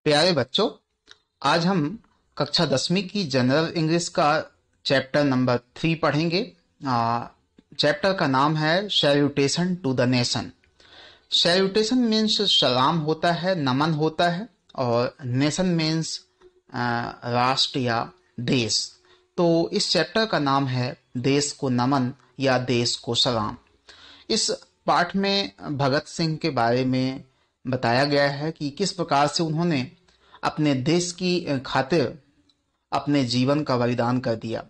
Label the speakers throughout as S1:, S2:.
S1: प्यारे बच्चों, आज हम कक्षा 10वीं की जनरल इंग्लिश का चैप्टर नंबर 3 पढ़ेंगे। चैप्टर का नाम है salutation to the nation. Salutation means सलाम होता है, नमन होता है, और नेशन मीन्स राष्ट्र या देश। तो इस चैप्टर का नाम है देश को नमन या देश को सलाम। इस पाठ में भगत सिंह के बारे में बताया गया है कि किस प्रकार से उन्होंने अपने देश की खातिर अपने जीवन का बलिदान कर दिया।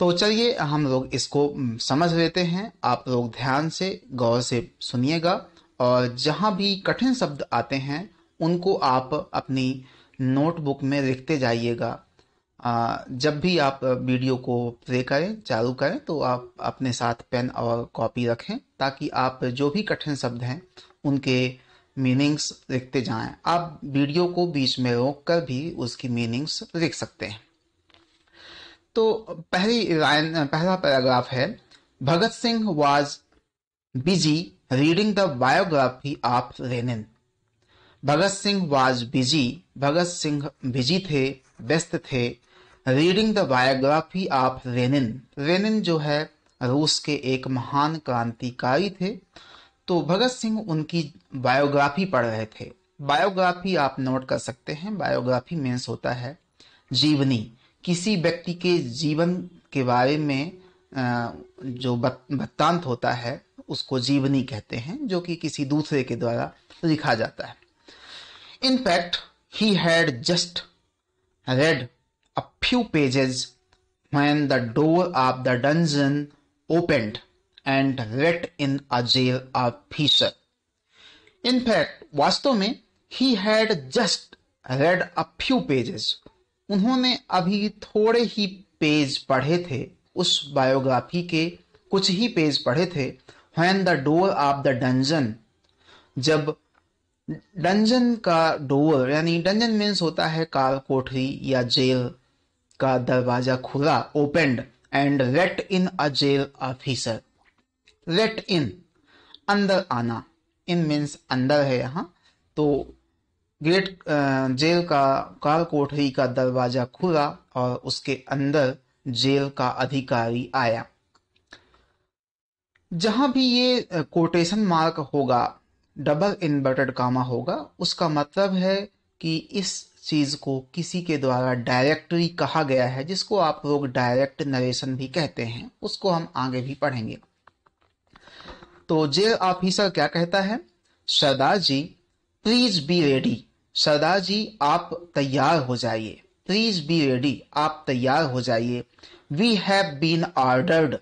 S1: तो चलिए हम लोग इसको समझ लेते हैं। आप लोग ध्यान से गौर से सुनिएगा, और जहाँ भी कठिन शब्द आते हैं उनको आप अपनी नोटबुक में लिखते जाइएगा। जब भी आप वीडियो को प्ले करें, चालू करें, तो आप अपने साथ पेन और कॉपी रखें, ताकि आप जो भी कठिन शब्द हैं उनके मीनिंग्स लिखते जाएं। आप वीडियो को बीच में रोक कर भी उसकी मीनिंग्स लिख सकते हैं। तो पहला पैराग्राफ है, Bhagat Singh was busy reading the biography of Lenin. Bhagat Singh was busy, Bhagat Singh busy थे, व्यस्त थे, reading the biography of Lenin. Lenin जो है रूस के एक महान क्रांतिकारी थे। तो भगत सिंह उनकी बायोग्राफी पढ़ रहे थे। बायोग्राफी आप नोट कर सकते हैं। बायोग्राफी मीन्स होता है जीवनी। किसी व्यक्ति के जीवन के बारे में जो वृत्तांत होता है उसको जीवनी कहते हैं, जो कि किसी दूसरे के द्वारा लिखा जाता है। In fact, he had just read a few pages when the door of the dungeon opened and let in a jail officer. In fact, वास्तव में he had just read a few pages. उन्होंने अभी थोड़े ही page पढ़े थे, उस biography के कुछ ही पेज पढ़े थे। When the door of the dungeon, जब डंजन का डोर, यानी डंजन मीन्स होता है काल कोठरी या जेल का दरवाजा खुला, opened, and let in a jail officer. Let in, अंदर आना, इन मीन्स अंदर है यहाँ। तो गेट जेल का काल कोठरी का दरवाजा खुला और उसके अंदर जेल का अधिकारी आया। जहां भी ये कोटेशन मार्क होगा, डबल इन्वर्टेड कामा होगा, उसका मतलब है कि इस चीज को किसी के द्वारा डायरेक्टली कहा गया है, जिसको आप लोग डायरेक्ट नरेशन भी कहते हैं। उसको हम आगे भी पढ़ेंगे। तो जेल ऑफिसर क्या कहता है? सरदार जी, प्लीज बी रेडी। सरदार जी, आप तैयार हो जाइए। प्लीज बी रेडी, आप तैयार हो जाइए। We have been ordered,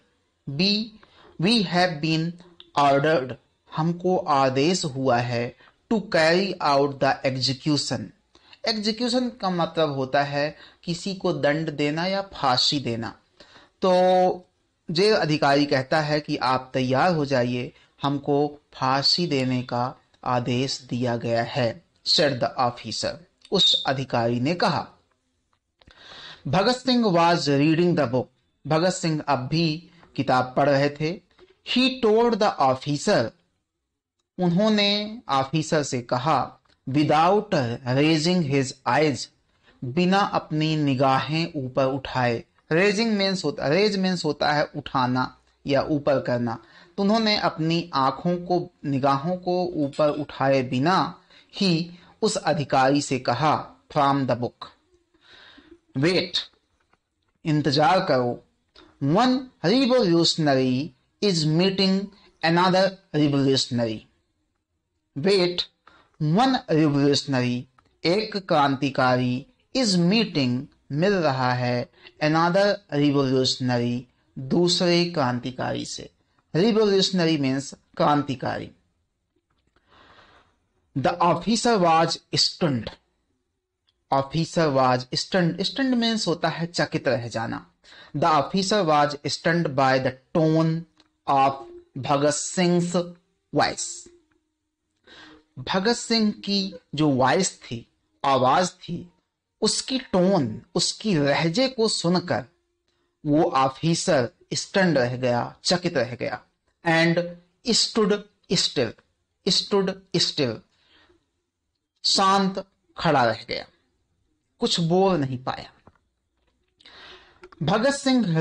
S1: we have been ordered, हमको आदेश हुआ है, to carry out the execution. Execution का मतलब होता है किसी को दंड देना या फांसी देना। तो जेल अधिकारी कहता है कि आप तैयार हो जाइए, हमको फांसी देने का आदेश दिया गया है। सेड द ऑफिसर, उस अधिकारी ने कहा। Bhagat Singh was reading the book, Bhagat Singh अब भी किताब पढ़ रहे थे। ही टोल्ड द ऑफिसर, उन्होंने ऑफिसर से कहा, विदाउट रेजिंग हिज आइज, बिना अपनी निगाहें ऊपर उठाए। रेज मीन्स होता है उठाना या ऊपर करना। तो उन्होंने अपनी निगाहों को ऊपर उठाए बिना ही उस अधिकारी से कहा, फ्रॉम द बुक, वेट, इंतजार करो, one revolutionary is meeting another revolutionary. Wait, one revolutionary, एक क्रांतिकारी, इज मीटिंग, मिल रहा है, अनदर रिवोल्यूशनरी, दूसरे क्रांतिकारी से। रिवोल्यूशनरी मीन्स क्रांतिकारी। The officer was stunned, officer was stunned, stunned means होता है चकित रह जाना। The officer was stunned by the tone of Bhagat Singh voice. Bhagat Singh की जो वॉइस थी, आवाज थी, उसकी टोन, उसकी लहजे को सुनकर वो ऑफिसर स्टन्ड रह गया, चकित रह गया। And stood still, stood still, शांत खड़ा रह गया, कुछ बोल नहीं पाया। Bhagat Singh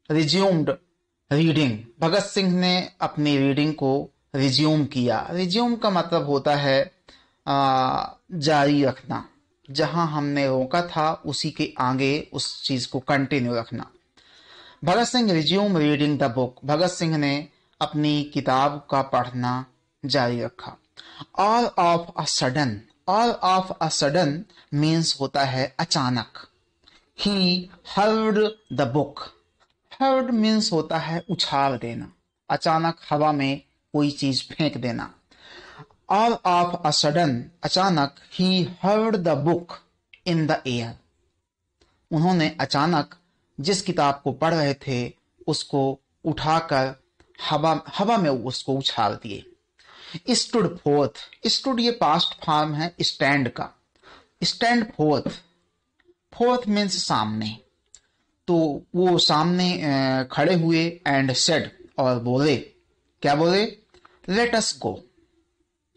S1: resumed reading. भगत सिंह ने अपनी रीडिंग को रिज्यूम किया। रिज्यूम का मतलब होता है जारी रखना, जहां हमने रोका था उसी के आगे उस चीज को कंटिन्यू रखना। Bhagat Singh resume reading the book. Bhagat Singh ने अपनी किताब का पढ़ना जारी रखा। All of a sudden means होता है अचानक। He heard the book. Heard means होता है उछाल देना, अचानक हवा में कोई चीज फेंक देना। ऑल ऑफ अ सडन, अचानक, he heard the book in the air. उन्होंने अचानक जिस किताब को पढ़ रहे थे उसको उठाकर हवा में उसको उछाल दिए। Stood fourth. स्टूड ये पास्ट फॉर्म है स्टैंड का। स्टैंड फोर्थ मीन्स सामने। तो वो सामने खड़े हुए एंड सेड, और बोले, क्या बोले? लेट अस गो,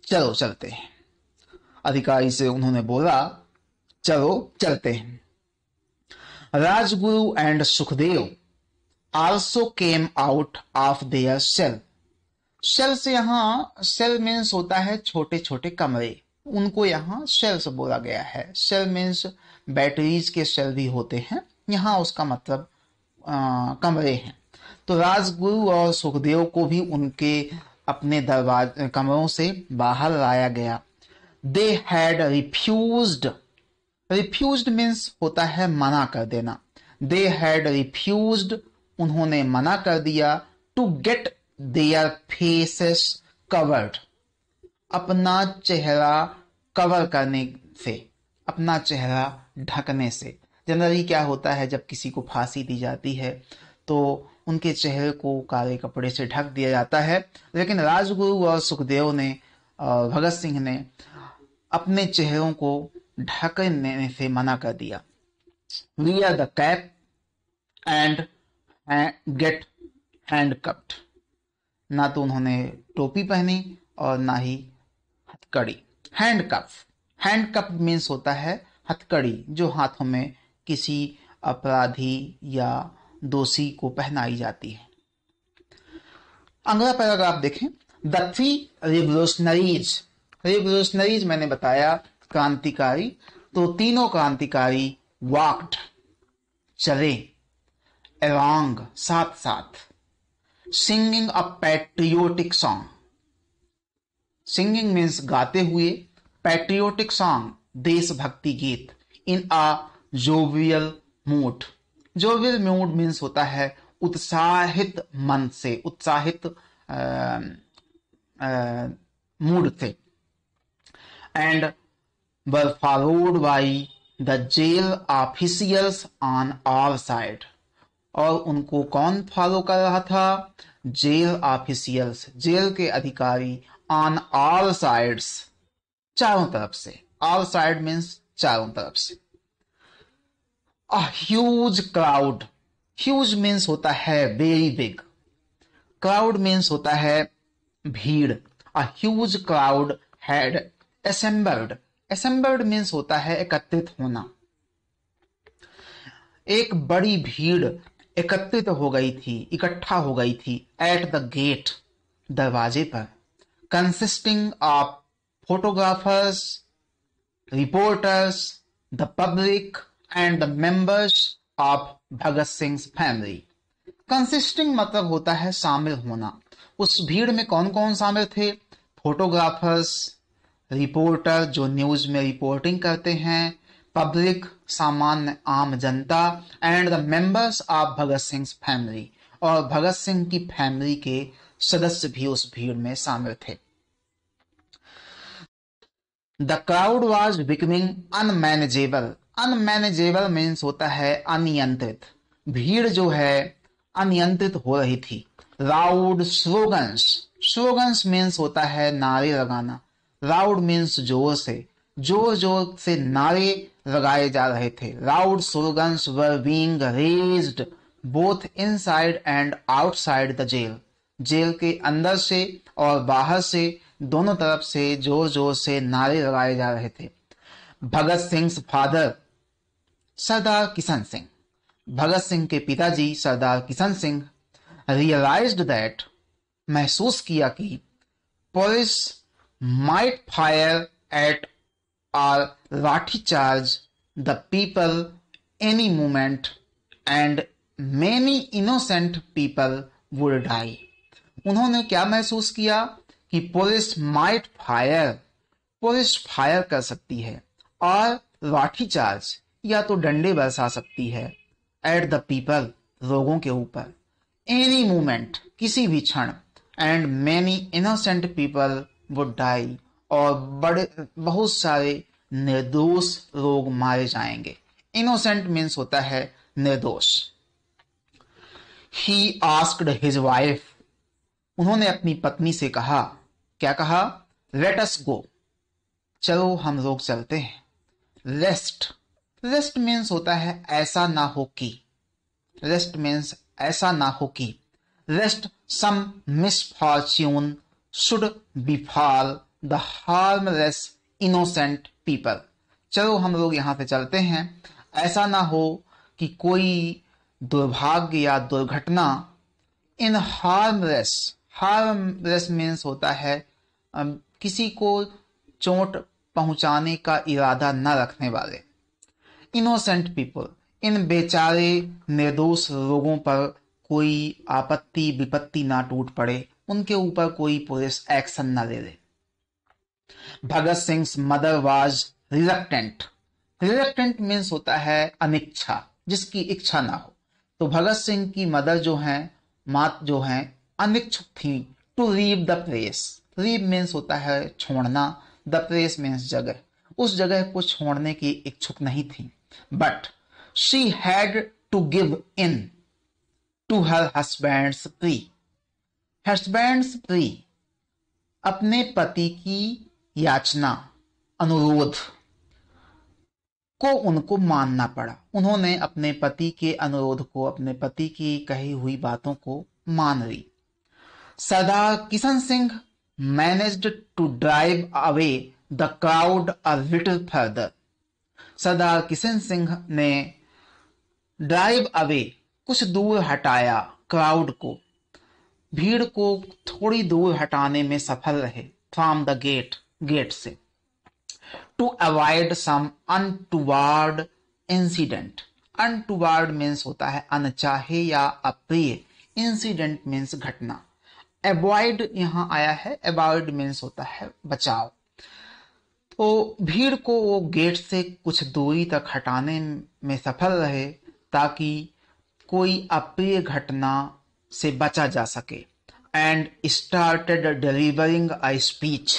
S1: चलो चलते हैं। अधिकारी से उन्होंने बोला, चलो चलते हैं। Rajguru and Sukhdev also came out of their cell. Cell से यहां सेल मीन्स होता है छोटे छोटे कमरे, उनको यहां सेल से बोला गया है। सेल मीन्स बैटरीज के सेल भी होते हैं, यहां उसका मतलब कमरे हैं। तो राजगुरु और सुखदेव को भी उनके अपने कमरों से बाहर लाया गया। दे हैड रिफ्यूज्ड मीन्स होता है मना कर देना। दे हैड रिफ्यूज्ड, उन्होंने मना कर दिया। To get their faces covered, अपना चेहरा कवर करने से, अपना चेहरा ढकने से। जनरली क्या होता है, जब किसी को फांसी दी जाती है तो उनके चेहरे को काले कपड़े से ढक दिया जाता है, लेकिन राजगुरु और सुखदेव ने, भगत सिंह ने अपने चेहरों को ढकने से मना कर दिया। Wear the cap and get handcuffed, ना तो उन्होंने टोपी पहनी और ना ही हथकड़ी। हैंडकफ मीन्स होता है हथकड़ी, जो हाथों में किसी अपराधी या दोषी को पहनाई जाती है। अगला पैराग्राफ देखें। द थ्री रिवोल्यूशनरीज मैंने बताया क्रांतिकारी, तो तीनों क्रांतिकारी वॉक्ड, चले, अलोंग, साथ साथ, singing a patriotic song. Singing means गाते हुए, पैट्रियोटिक सॉन्ग देशभक्ति गीत, in a jovial mood. Jovial mood means होता है उत्साहित मन से, उत्साहित मूड से। And were followed by the jail officials on all side, और उनको कौन फॉलो कर रहा था? जेल ऑफिशियल्स, जेल के अधिकारी, ऑन ऑल साइड्स, चारों तरफ से। ऑल साइड मीन्स चारों तरफ से। A huge crowd, huge means होता है वेरी बिग, क्राउड मीन्स होता है भीड़। A huge crowd had assembled, assembled means होता है एकत्रित होना। एक बड़ी भीड़ एकत्रित हो गई थी, इकट्ठा हो गई थी। एट द गेट, दरवाजे पर। Consisting of photographers, reporters, the public and the members of Bhagat Singh family. Consisting मतलब होता है शामिल होना। उस भीड़ में कौन कौन शामिल थे? फोटोग्राफर्स, रिपोर्टर जो न्यूज में रिपोर्टिंग करते हैं, पब्लिक सामान्य आम जनता, and the members of Bhagat Singh family, और भगत सिंह की फैमिली के सदस्य भी उस भीड़ में शामिल थे। The crowd was becoming unmanageable, unmanageable means होता है अनियंत्रित। भीड़ जो है अनियंत्रित हो रही थी। लाउड स्लोगन्स, स्लोगन्स मीन्स होता है नारे लगाना। लाउड मीन्स जोर से, जोर जोर से नारे लगाए जा रहे थे। Loud slogans were being raised both inside and outside the jail, jail के अंदर से और बाहर से दोनों तरफ से जोर जोर से नारे लगाए जा रहे थे। भगत सिंह फादर सरदार किशन सिंह, भगत सिंह के पिताजी सरदार किशन सिंह रियलाइज्ड दैट, महसूस किया कि police might fire at or lathi charge the people any moment and many innocent people would die. उन्होंने क्या महसूस किया कि police might fire, police fire कर सकती है और लाठी चार्ज या तो डंडे बरसा सकती है एट द पीपल, लोगों के ऊपर, एनी मोमेंट, किसी भी क्षण, and many innocent people would die, और बहुत सारे निर्दोष लोग मारे जाएंगे। इनोसेंट मीन्स होता है निर्दोष। ही आस्क्ड हिज वाइफ, उन्होंने अपनी पत्नी से कहा, क्या कहा? लेट अस गो, चलो हम लोग चलते हैं। रेस्ट, रेस्ट मीन्स होता है ऐसा ना हो कि, रेस्ट मीन्स ऐसा ना हो कि, lest some misfortune should befall the harmless innocent people. चलो हम लोग यहां से चलते हैं, ऐसा ना हो कि कोई दुर्भाग्य या दुर्घटना, इन हार्मलेस, हार्मलेस मीन्स होता है किसी को चोट पहुंचाने का इरादा न रखने वाले, इनोसेंट पीपल, इन बेचारे निर्दोष लोगों पर कोई आपत्ति विपत्ति ना टूट पड़े, उनके ऊपर कोई पुलिस एक्शन ना ले ले। Bhagat Singh mother was reluctant, reluctant means होता है अनिच्छा, जिसकी इच्छा ना हो। तो भगत सिंह की मदर जो है, मात जो है, अनिच्छुक थी to leave the place. Leave means होता है छोड़ना, द प्लेस मीन्स जगह, उस जगह को छोड़ने की इच्छुक नहीं थी। But she had to give in to her husband's plea, husband's plea, अपने पति की याचना, अनुरोध को उनको मानना पड़ा। उन्होंने अपने पति के अनुरोध को, अपने पति की कही हुई बातों को मान ली। Sardar Kishan Singh managed to drive away the crowd a little further, Sardar Kishan Singh ने ड्राइव अवे, कुछ दूर हटाया, क्राउड को, भीड़ को थोड़ी दूर हटाने में सफल रहे, फ्रॉम द गेट, गेट से, to avoid some untoward incident. Untoward means होता है अनचाहे या अप्रिय, इंसिडेंट मीन्स घटना। अवॉइड यहां आया है, अवॉइड मीन्स होता है बचाव। तो भीड़ को वो गेट से कुछ दूरी तक हटाने में सफल रहे ताकि कोई अप्रिय घटना से बचा जा सके। And started delivering a speech,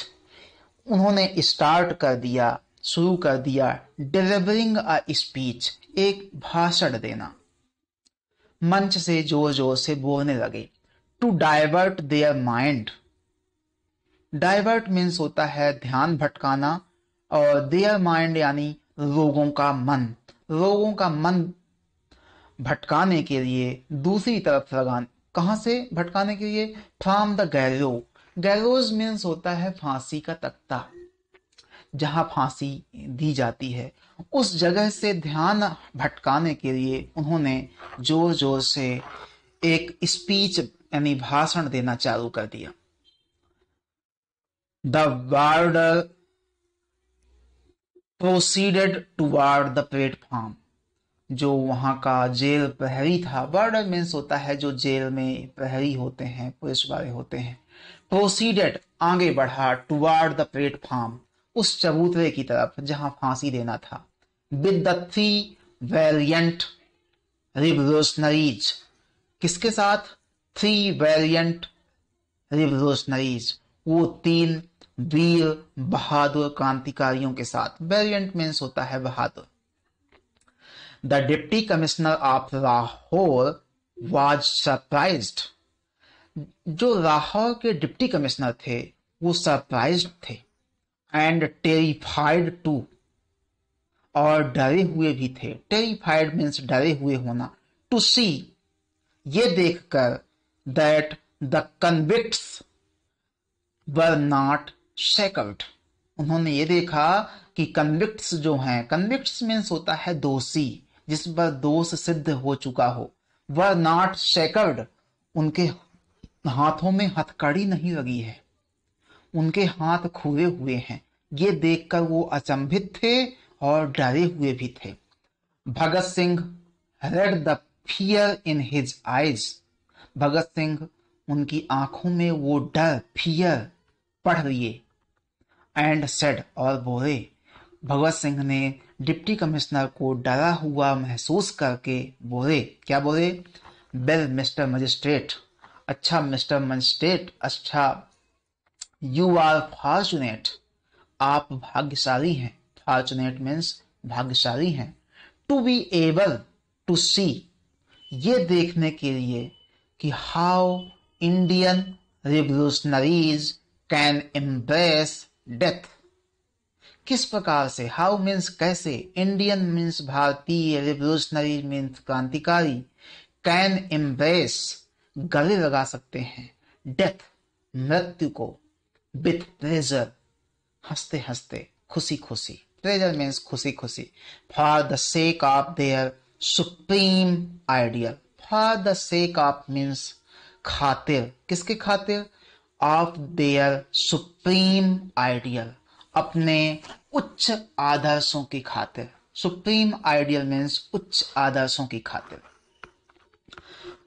S1: उन्होंने स्टार्ट कर दिया, शुरू कर दिया, डिलीवरिंग अ स्पीच, एक भाषण देना, मंच से जोर जोर से बोलने लगे। To divert their mind, divert means होता है ध्यान भटकाना, और देयर माइंड यानी लोगों का मन, लोगों का मन भटकाने के लिए दूसरी तरफ लगाने, कहां से भटकाने के लिए? फ्रॉम द गैलो, गैलोज मीन्स होता है फांसी का तख्ता, जहां फांसी दी जाती है, उस जगह से ध्यान भटकाने के लिए उन्होंने जोर जोर से एक स्पीच यानी भाषण देना चालू कर दिया। The warder proceeded toward the platform, जो वहां का जेल प्रहरी था, वार्डर मीन्स होता है जो जेल में प्रहरी होते हैं, पुलिस वाले होते हैं। प्रोसीडेड आगे बढ़ा, टुवार्ड द प्लेटफॉर्म, उस चबूतरे की तरफ जहां फांसी देना था। विद द 3 वेरिएंट रिवोल्यूशनरीज, किसके साथ? 3 वेरिएंट रिवोल्यूशनरीज, वो 3 वीर बहादुर क्रांतिकारियों के साथ। वेरिएंट मीन्स होता है बहादुर। The deputy commissioner of Lahore was surprised, जो लाहौर के डिप्टी कमिश्नर थे वो सरप्राइज्ड थे। एंड टेरिफाइड टू, और डरे हुए भी थे। टेरिफाइड मीन्स डरे हुए होना। टू सी, ये देखकर, that the convicts, were not shackled, उन्होंने ये देखा कि कन्विक्ट्स जो हैं, कन्विक्ट्स मीन्स होता है दोषी, जिस पर दोष सिद्ध हो चुका हो, वर नॉट शेकल्ड, उनके हाथों में हथकड़ी नहीं लगी है, उनके हाथ खुले हुए हैं। ये देखकर वो अचंभित थे और डरे हुए भी थे। Bhagat Singh read the fear in his eyes, Bhagat Singh उनकी आंखों में वो डर, फियर पढ़ लिए। एंड सेड, और बोले, भगत सिंह ने डिप्टी कमिश्नर को डरा हुआ महसूस करके बोले, क्या बोले? वेल मिस्टर मजिस्ट्रेट, अच्छा मिस्टर मजिस्ट्रेट, अच्छा, यू आर फॉर्चुनेट, आप भाग्यशाली हैं, फॉर्चुनेट मीन्स भाग्यशाली हैं, to be able to see, ये देखने के लिए कि how Indian revolutionaries can embrace death, किस प्रकार से, हाउ मीन्स कैसे, इंडियन मीन्स भारतीय, रिवोल्यूशनरी मीन्स क्रांतिकारी, कैन एम्ब्रेस गले लगा सकते हैं, डेथ मृत्यु को, विथ प्लेजर हंसते हंसते, खुशी खुशी, प्लेजर मीन्स खुशी खुशी, for the sake of their supreme ideal, for the sake of means खातिर, किसके खातिर? ऑफ देयर सुप्रीम आइडियल, अपने उच्च आदर्शों की खातिर, सुप्रीम आइडियल मीन्स उच्च आदर्शों की खातिर।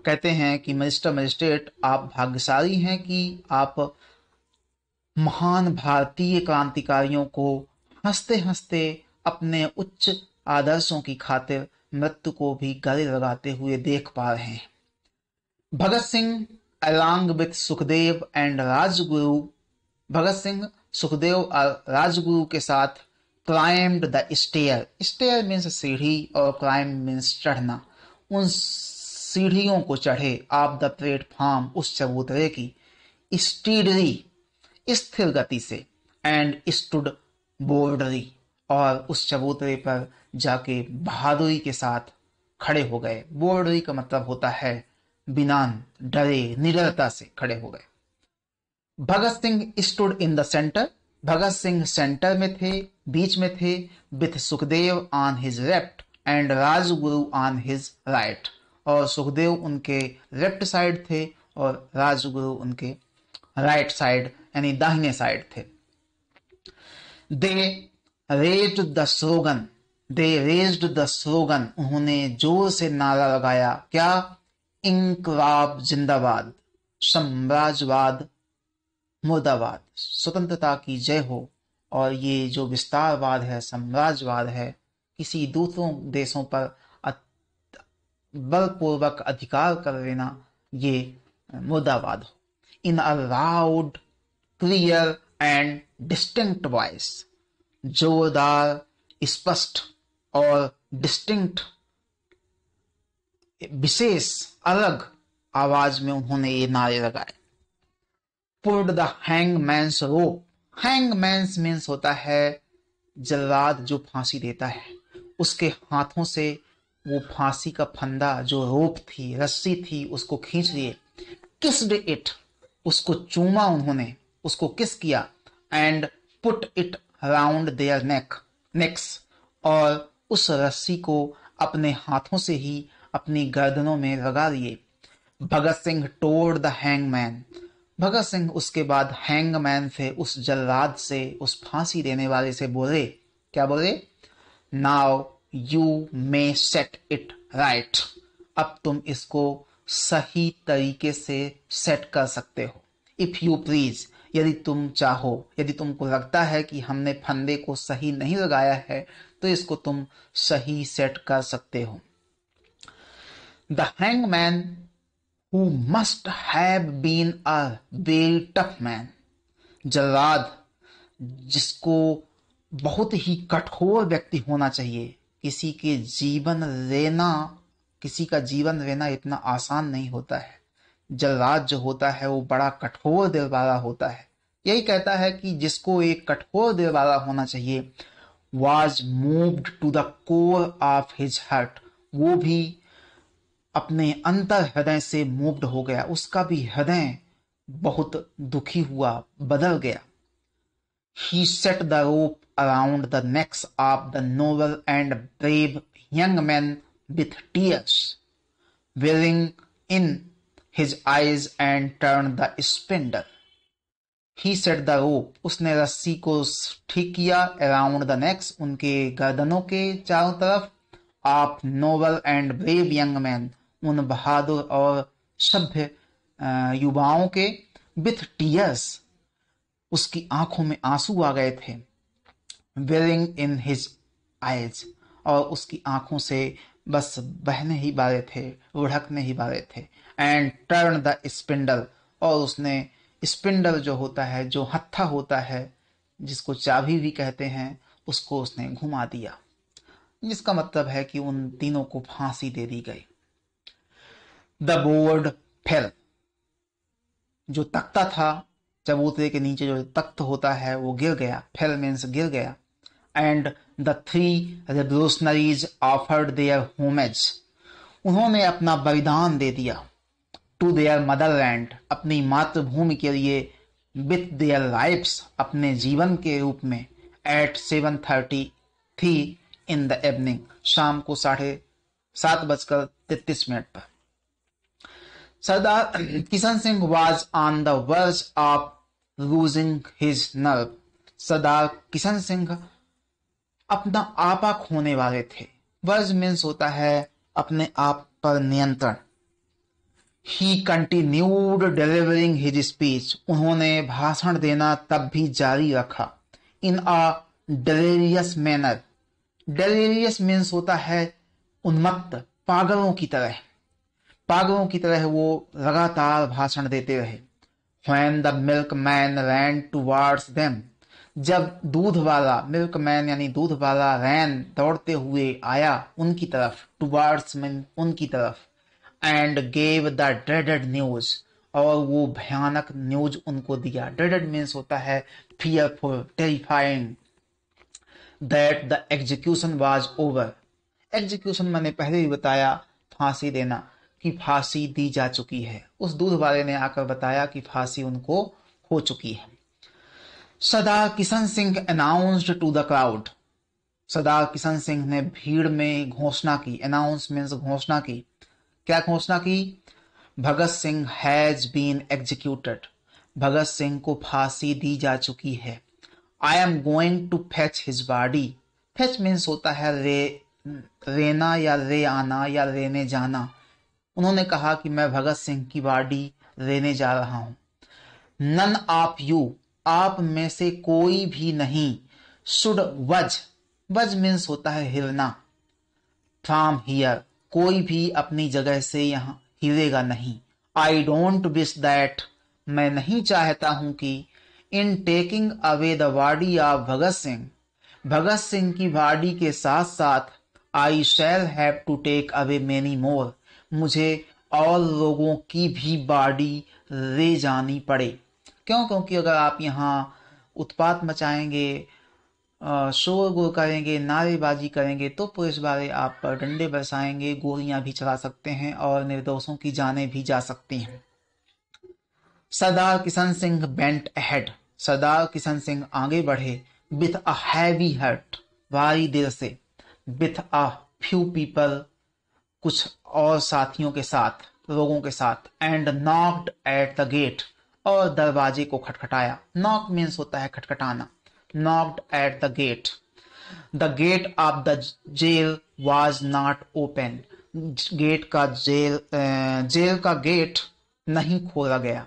S1: कहते हैं कि मिस्टर मजिस्ट्रेट, आप भाग्यशाली हैं कि आप महान भारतीय क्रांतिकारियों को हंसते हंसते अपने उच्च आदर्शों की खातिर मृत्यु को भी गले लगाते हुए देख पा रहे हैं। Bhagat Singh along with Sukhdev and Rajguru, Bhagat Singh, Sukhdev और राजगुरु के साथ climbed the stair, stair means सीढ़ी और क्लाइम मीन्स चढ़ना, उन सीढ़ियों को चढ़े, ऑफ द प्लेटफॉर्म, उस चबूतरे की, स्टीडली स्थिर गति से, एंड स्टूड बोल्डली, और उस चबूतरे पर जाके बहादुरी के साथ खड़े हो गए। बोल्डली का मतलब होता है बिना डरे, निडरता से खड़े हो गए। Bhagat Singh stood in the centre, Bhagat Singh centre में थे, बीच में थे, with Sukhdev on his left and Rajguru on his right, और सुखदेव उनके लेफ्ट साइड थे और राजगुरु उनके राइट साइड यानी दाहिने साइड थे। They raised the slogan, they raised the slogan, उन्होंने जोर से नारा लगाया, क्या? इंकलाब जिंदाबाद, साम्राज्यवाद मुर्दाबाद, स्वतंत्रता की जय हो। और ये जो विस्तारवाद है, साम्राज्यवाद है, किसी दूसरों देशों पर बलपूर्वक अधिकार कर लेना, ये मुर्दाबाद हो। In a loud clear and distinct voice, जोरदार, स्पष्ट और डिस्टिंक्ट, विशेष अलग आवाज में उन्होंने ये नारे लगाए। पुल्ड द हैंगमैन्स रोप, हैंगमैन्स मीन्स होता है जल्लाद जो फांसी देता है, उसके हाथों से वो फांसी का फंदा, जो रोप थी, रस्सी थी, उसको खींच लिए। किस्ड इट, उसको चूमा उन्होंने, उसको किस किया। And put it around their necks, और उस रस्सी को अपने हाथों से ही अपनी गर्दनों में लगा लिए। Bhagat Singh told the hangman, Bhagat Singh उसके बाद हैंगमैन से, उस जल्लाद से, उस फांसी देने वाले से बोले, क्या बोले? Now you may set it right, अब तुम इसको सही तरीके से सेट कर सकते हो। इफ यू प्लीज, यदि तुम चाहो, यदि तुमको लगता है कि हमने फंदे को सही नहीं लगाया है, तो इसको तुम सही सेट कर सकते हो। The hangman who must have been a very tough man, जल्लाद जिसको बहुत ही कठोर व्यक्ति होना चाहिए, किसी के जीवन लेना, किसी का जीवन लेना इतना आसान नहीं होता है। जल्लाद जो होता है वो बड़ा कठोर दिल वाला होता है। यही कहता है कि जिसको एक कठोर दिल वाला होना चाहिए। was moved to the core of his heart, वो भी अपने अंतर हृदय से मूव्ड हो गया, उसका भी हृदय बहुत दुखी हुआ, बदल गया। He set the rope around the necks of the noble and brave young man with tears welling in his eyes and turned the spindle. He set the rope, उसने रस्सी को ठीक किया, around the necks, उनके गर्दनों के चारों तरफ, of noble and brave young men, उन बहादुर और सभ्य युवाओं के, with tears, उसकी आंखों में आंसू आ गए थे, welling in his eyes, और उसकी आंखों से बस बहने ही बारे थे, लुढ़कने ही बारे थे, and turn the spindle, और उसने स्पिंडल जो होता है, जो हत्था होता है, जिसको चाबी भी कहते हैं, उसको उसने घुमा दिया, जिसका मतलब है कि उन तीनों को फांसी दे दी गई। द बोर्ड फेल, जो तख्ता था, चबूतरे के नीचे जो तख्त होता है वो गिर गया, फेल मीन्स गिर गया। And the three revolutionaries offered their homage, उन्होंने अपना बलिदान दे दिया, टू देयर मदरलैंड, अपनी मातृभूमि के लिए, विथ देयर लाइफ्स, अपने जीवन के रूप में, एट 7:33 इन द इवनिंग, शाम को 7:33 पर। Sardar Kishan Singh was on the verge of losing his nerve, Sardar Kishan Singh अपना आपा खोने वाले थे। वर्ज मीन्स होता है अपने आप पर नियंत्रण। He continued delivering his speech, उन्होंने भाषण देना तब भी जारी रखा, in a delirious manner, delirious means होता है उन्मत्त, पागलों की तरह, पागलों की तरह वो लगातार भाषण देते रहे। When the milkman ran towards them, जब दूध वाला, मिल्कमैन यानी दूध वाला, रैन दौड़ते हुए आया उनकी तरफ, towards मीन उनकी तरफ, and gave the dreaded news, और वो भयानक न्यूज उनको दिया। dreaded means होता है fearful, terrifying, that the execution was over, execution मैंने पहले ही बताया, फांसी देना, कि फांसी दी जा चुकी है। उस दूध वाले ने आकर बताया कि फांसी उनको हो चुकी है। Sardar Kishan Singh announced to the crowd, Sardar Kishan Singh ने भीड़ में घोषणा की, अनाउंस मीन्स घोषणा की। क्या घोषणा की? Bhagat Singh has been executed, Bhagat Singh को फांसी दी जा चुकी है। I am going to fetch his body, fetch means होता है रेना या रे आना या लेने जाना। उन्होंने कहा कि मैं भगत सिंह की बॉडी लेने जा रहा हूं। नन ऑफ यू, आप में से कोई भी नहीं, शुड वज, वज मीन्स होता है हिलना, फ्रॉम हियर, कोई भी अपनी जगह से यहां हिलेगा नहीं। आई डोंट विश दैट, मैं नहीं चाहता हूं कि, in taking away the body of Bhagat Singh, Bhagat Singh की बॉडी के साथ साथ, I shall have to take away many more, मुझे और लोगों की भी बॉडी ले जानी पड़े। क्यों? क्योंकि अगर आप यहाँ उत्पात मचाएंगे, शोरगुल करेंगे, नारेबाजी करेंगे, तो पुलिस वाले आप पर डंडे बरसाएंगे, गोलियां भी चला सकते हैं और निर्दोषों की जानें भी जा सकती हैं। सरदार किशन सिंह बेंट अहेड, सरदार किशन सिंह आगे बढ़े, विथ अ हैवी हार्ट, भारी दिल से, विथ अ फ्यू पीपल, कुछ और साथियों के साथ, लोगों के साथ, and knocked at the gate, और दरवाजे को खटखटाया। नॉक मीन्स होता है खटखटाना। knocked at the gate. The gate of the jail was not open. Gate का जेल का गेट नहीं खोला गया।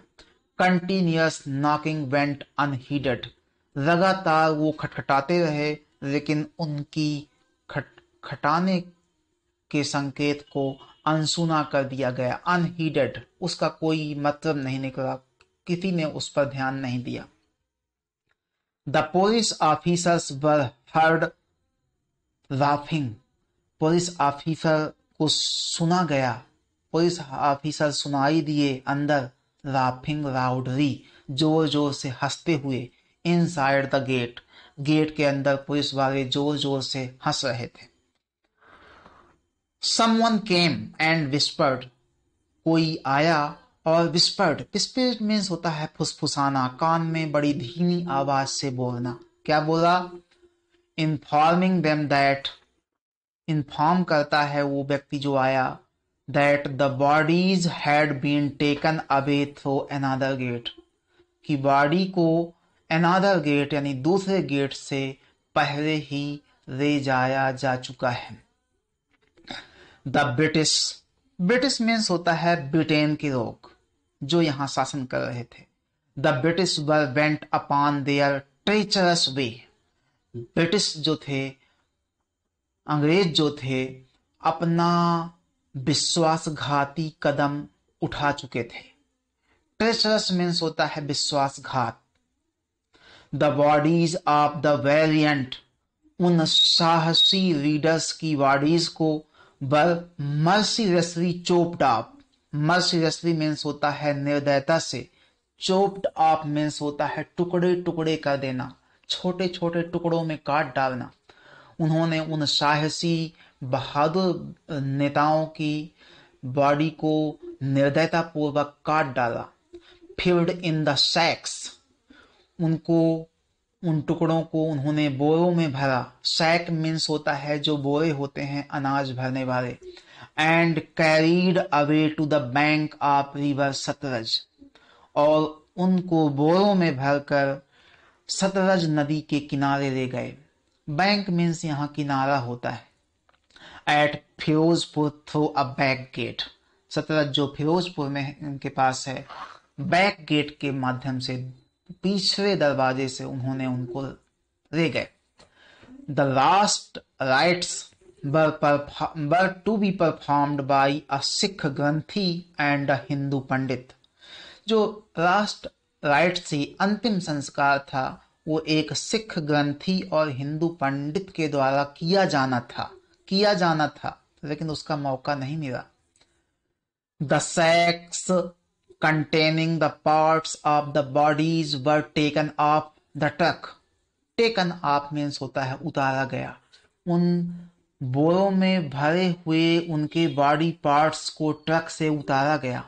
S1: Continuous knocking went unheeded. लगातार वो खटखटाते रहे, लेकिन उनकी खटखटाने के संकेत को अनसुना कर दिया गया। Unheeded, उसका कोई मतलब नहीं निकला, किसी ने उस पर ध्यान नहीं दिया। The police officers were heard laughing. Police officer को सुना गया, पुलिस ऑफिसर सुनाई दिए अंदर, laughing loudly, जोर जोर से हंसते हुए, inside the gate, गेट के अंदर पुलिस वाले जोर जोर से हंस रहे थे। Someone came and whispered, कोई आया और विस्पर्ड मीन्स होता है फुसफुसाना, कान में बड़ी धीमी आवाज से बोलना। क्या बोला? इन्फॉर्मिंग देम दैट, इन्फॉर्म करता है वो व्यक्ति जो आया, that the bodies had been taken away through another gate, कि बॉडी को अनदर गेट यानी दूसरे गेट से पहले ही ले जाया जा चुका है। द ब्रिटिश मीन्स होता है ब्रिटेन के लोग जो यहां शासन कर रहे थे। The British were went upon their treacherous way, British जो थे, अंग्रेज जो थे, अपना विश्वासघाती कदम उठा चुके थे। ट्रेचरस मीन्स होता है विश्वासघात। The bodies of the variant, उन साहसी रीडर्स की बॉडीज को वर मर्सीलेसली चोप्ड ऑफ, मर्सीलेसली मीन्स होता है निर्दयता से, चोप्ड ऑफ मीन्स होता है टुकड़े टुकड़े कर देना, छोटे छोटे टुकड़ों में काट डालना। उन्होंने उन साहसी बहादुर नेताओं की बॉडी को निर्दयता पूर्वक काट डाला। फिल्ड इन द सैक्स, उनको उन टुकड़ों को उन्होंने बोरों में भरा। सैक मीन्स होता है जो बोरे होते हैं अनाज भरने वाले। And carried away to the bank of river Sutlej, और उनको बोरों में भरकर सतलज नदी के किनारे ले गए। बैंक मीन्स यहाँ किनारा होता है। At Ferozepur through a back gate, Sutlej जो फिरोजपुर में उनके पास है, बैक गेट के माध्यम से, पिछले दरवाजे से उन्होंने उनको ले गए। The last rites were to be performed by a Sikh granthi and a Hindu pandit, जो लास्ट राइट थी, अंतिम संस्कार था, वो एक सिख ग्रंथी और हिंदू पंडित के द्वारा किया जाना था, लेकिन उसका मौका नहीं मिला। The sacks containing the parts of the bodies were taken off the truck, taken off means होता है उतारा गया। उन बोरों में भरे हुए उनके बॉडी पार्ट्स को ट्रक से उतारा गया।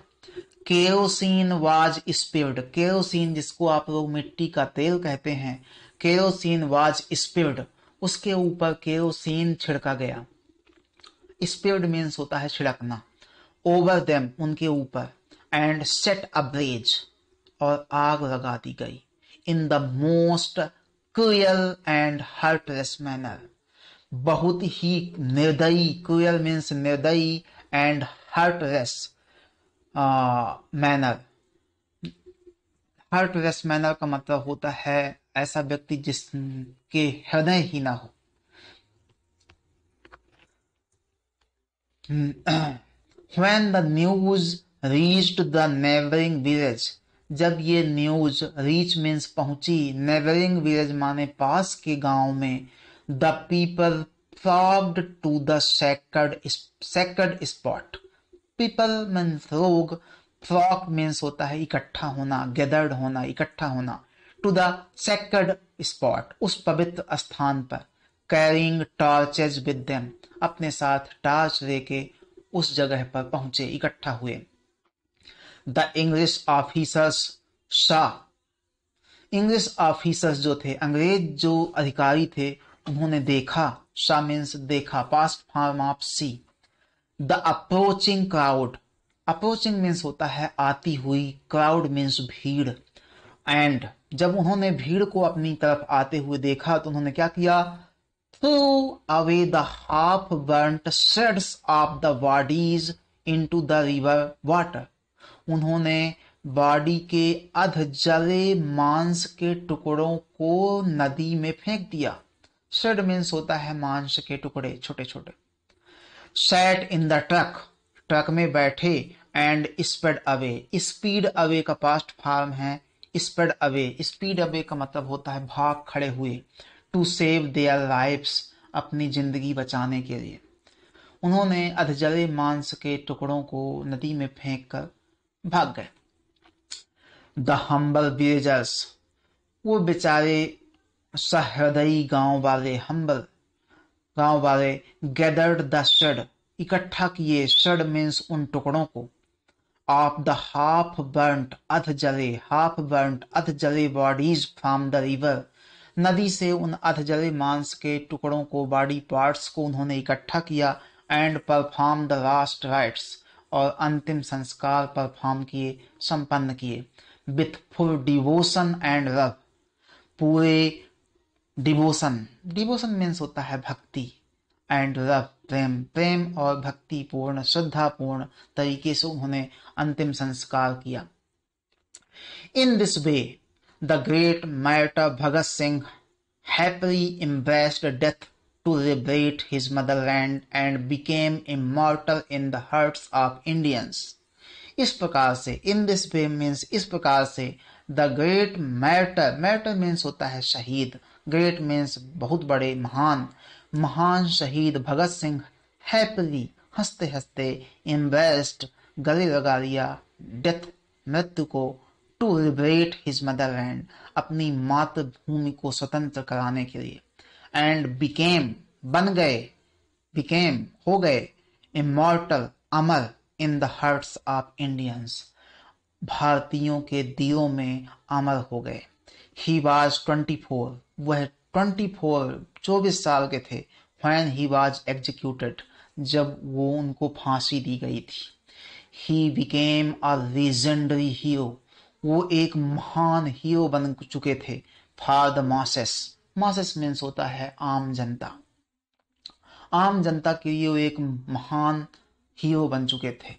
S1: केरोसिन वाज स्पिल्ड, केरोसिन जिसको आप लोग मिट्टी का तेल कहते हैं, केरोसिन वाज स्पिल्ड, उसके ऊपर केरोसिन छिड़का गया। स्पिल्ड मीन्स होता है छिड़कना। ओवर देम, उनके ऊपर। एंड सेट अब्रेज, और आग लगा दी गई। In the most cruel and heartless manner, बहुत ही निर्दयी, क्रूअल मीन्स निर्दयी, and heartless manner, heartless manner का मतलब होता है ऐसा व्यक्ति जिसके हृदय ही ना हो। When the news reached the neighboring village, जब ये न्यूज, रीच मीन्स पहुंची, नेबरिंग विलेज माने पास के गांव में, the people flocked to the sacred spot, people means लोग, फ्लॉक मीन्स होता है इकट्ठा होना, गैदर्ड होना, इकट्ठा होना, टू द sacred स्पॉट, उस पवित्र स्थान पर। कैरिंग टॉर्चेज विद देम, अपने साथ टॉर्च लेके उस जगह पर पहुंचे, इकट्ठा हुए। The English officers saw, English officers जो थे, अंग्रेज जो अधिकारी थे, उन्होंने देखा, शाह मीन्स देखा, past form of see. The approaching crowd, approaching means होता है आती हुई, क्राउड मीन्स भीड़। एंड जब उन्होंने भीड़ को अपनी तरफ आते हुए देखा तो उन्होंने क्या किया? threw away the half-burnt shreds of the bodies into the river water. उन्होंने बॉडी के अध जले मांस के टुकड़ों को नदी में फेंक दिया। श्रेड मीन्स होता है मांस के टुकड़े, छोटे छोटे। Sat in the truck, truck में बैठे। And speed away, speed away का पास्ट फॉर्म है स्पीड अवे। स्पीड अवे का मतलब होता है भाग खड़े हुए। टू सेव देयर लाइफ्स, अपनी जिंदगी बचाने के लिए। उन्होंने अधजले मांस के टुकड़ों को नदी में फेंक कर भाग गए। द हम्बल विलेजर्स, वो बेचारे सहृदयी गांव वाले, हम्बल गांव वाले। गैदर्ड द शर्ड, इकट्ठा किए, शर्ड मीन्स उन टुकड़ों को। of the half burnt अधजले bodies from the river, नदी से उन अधजले मांस के टुकड़ों को, बॉडी पार्ट्स को उन्होंने इकट्ठा किया, and perform the last rights, और अंतिम संस्कार परफॉर्म किए, संपन्न किए, with full devotion and love, पूरे डिवोशन, डिवोशन मीन्स होता है भक्ति, एंड लव प्रेम, प्रेम और भक्ति पूर्ण, श्रद्धा पूर्ण तरीके से उन्होंने अंतिम संस्कार किया। In this way the great martyr Bhagat Singh happily embraced death to liberate his motherland and became immortal in the hearts of Indians. इस प्रकार से, इन दिस वे मीन्स इस प्रकार से, the great matter, matter means होता है शहीद, ग्रेट मीन्स बहुत बड़े, महान, महान शहीद भगत सिंह हैप्पीली, हंसते हंसते, एम्ब्रेस्ड, गले लगा लिया, डेथ, मृत्यु को, टू लिबरेट हिज मदरलैंड, अपनी मातृभूमि को स्वतंत्र कराने के लिए, एंड बिकेम, बन गए, बिकेम, हो गए, immortal, Amar, in the hearts of Indians, भारतीयों के दिलों में अमर हो गए। ही वॉज 24, वह 24 साल के थे, व्हेन ही वॉज एग्जीक्यूटेड, जब वो उनको फांसी दी गई थी। ही बिकेम अ लीजेंडरी हीरो, वो एक महान हीरो बन चुके थे, for the masses, masses means होता है आम जनता, आम जनता के लिए वो एक महान हीरो बन चुके थे।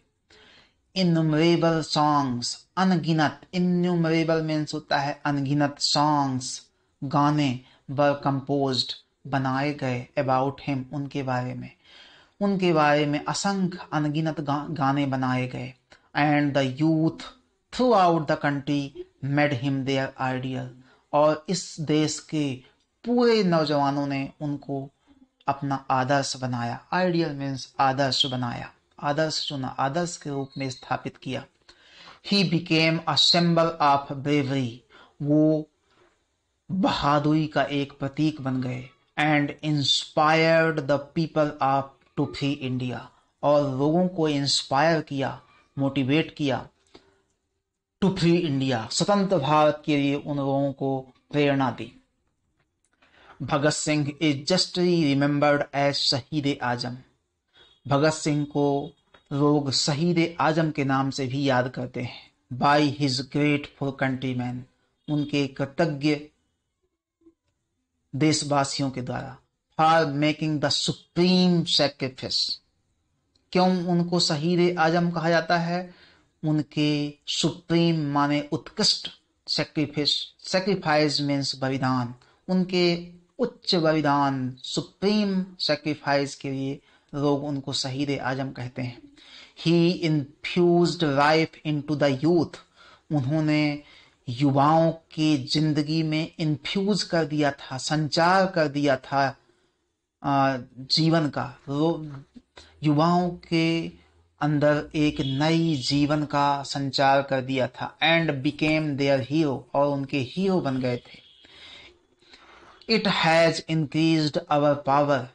S1: इन्यूमरेबल सॉन्ग्स, अनगिनत, इन्यूमरेबल मीन्स होता है अनगिनत, सॉन्ग्स, गाने, वर कंपोज्ड, बनाए गए, अबाउट हिम, उनके बारे में, उनके बारे में असंख्य अनगिनत गाने बनाए गए, and the youth throughout the country made him their ideal, और इस देश के पूरे नौजवानों ने उनको अपना आदर्श बनाया, आइडियल मीन्स आदर्श बनाया, आदर्श चुना, आदर्श के रूप में स्थापित किया। He became a symbol of bravery, वो बहादुरी का एक प्रतीक बन गए, and inspired the people of to free India, और लोगों को इंस्पायर किया, मोटिवेट किया, टू फ्री इंडिया, स्वतंत्र भारत के लिए उन लोगों को प्रेरणा दी। Bhagat Singh is justly remembered as Shaheed Azam, भगत सिंह को लोग शहीद आजम के नाम से भी याद करते हैं, बाई हिज ग्रेटफुल कंट्रीमैन, उनके कृतज्ञ देशवासियों के द्वारा, फॉर मेकिंग द सुप्रीम सैक्रिफिस, क्यों उनको शहीद आजम कहा जाता है? उनके सुप्रीम माने उत्कृष्ट, सैक्रिफिस, सैक्रिफाइस मीन्स बलिदान, उनके उच्च बलिदान, सुप्रीम सैक्रिफाइस के लिए लोग उनको शहीद आजम कहते हैं। He infused life into the youth, उन्होंने युवाओं की जिंदगी में इन्फ्यूज कर दिया था, संचार कर दिया था जीवन का, युवाओं के अंदर एक नई जीवन का संचार कर दिया था, एंड बिकेम देयर हीरो, और उनके हीरो बन गए थे। It has increased our power,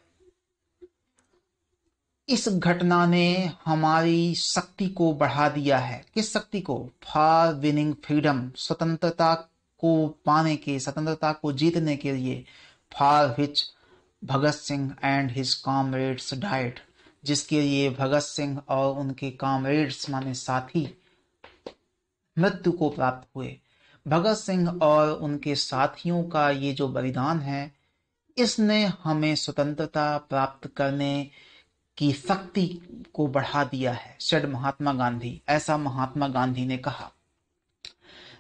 S1: इस घटना ने हमारी शक्ति को बढ़ा दिया है, किस शक्ति को? फॉर विनिंग फ्रीडम, स्वतंत्रता को पाने के, स्वतंत्रता को जीतने के लिए, for which Bhagat Singh and his comrades died, जिसके लिए भगत सिंह और उनके कॉमरेड्स माने साथी मृत्यु को प्राप्त हुए। भगत सिंह और उनके साथियों का ये जो बलिदान है, इसने हमें स्वतंत्रता प्राप्त करने की शक्ति को बढ़ा दिया है, सेड महात्मा गांधी, ऐसा महात्मा गांधी ने कहा।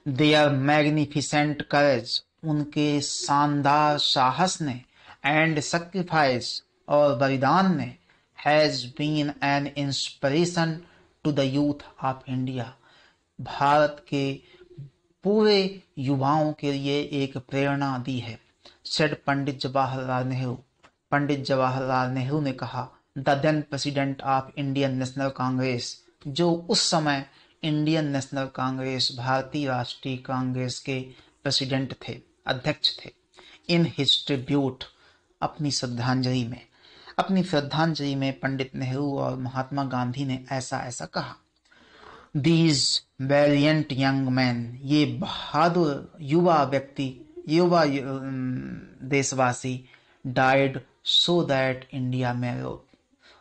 S1: देयर मैग्निफिसेंट करेज, उनके शानदार साहस ने, एंड सैक्रिफाइस, और बलिदान ने, has been an inspiration to the youth of India, Bharat के पूरे युवाओं के लिए एक प्रेरणा दी है, सेड पंडित जवाहरलाल नेहरू, पंडित जवाहरलाल नेहरू ने कहा, the then president of Indian National Congress, जो उस समय इंडियन नेशनल कांग्रेस, भारतीय राष्ट्रीय कांग्रेस के प्रेसिडेंट थे, अध्यक्ष थे। इन हिज ट्रिब्यूट, अपनी श्रद्धांजलि में, पंडित नेहरू और महात्मा गांधी ने ऐसा ऐसा कहा। दीज वैलियंट यंग मैन, ये बहादुर युवा व्यक्ति, युवा देशवासी, डाइड सो दैट इंडिया में रो।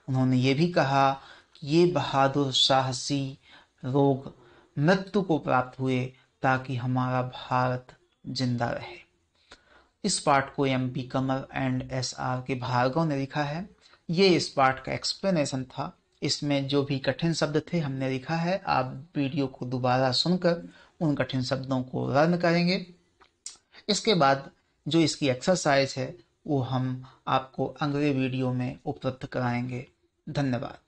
S1: उन्होंने ये भी कहा कि ये बहादुर साहसी लोग मृत्यु को प्राप्त हुए ताकि हमारा भारत जिंदा रहे। इस पाठ को MP कमल एंड SR के भार्गव ने लिखा है। ये इस पाठ का एक्सप्लेनेशन था। इसमें जो भी कठिन शब्द थे हमने लिखा है। आप वीडियो को दोबारा सुनकर उन कठिन शब्दों को लर्न करेंगे। इसके बाद जो इसकी एक्सरसाइज है वो हम आपको अगले वीडियो में उपलब्ध कराएंगे। धन्यवाद।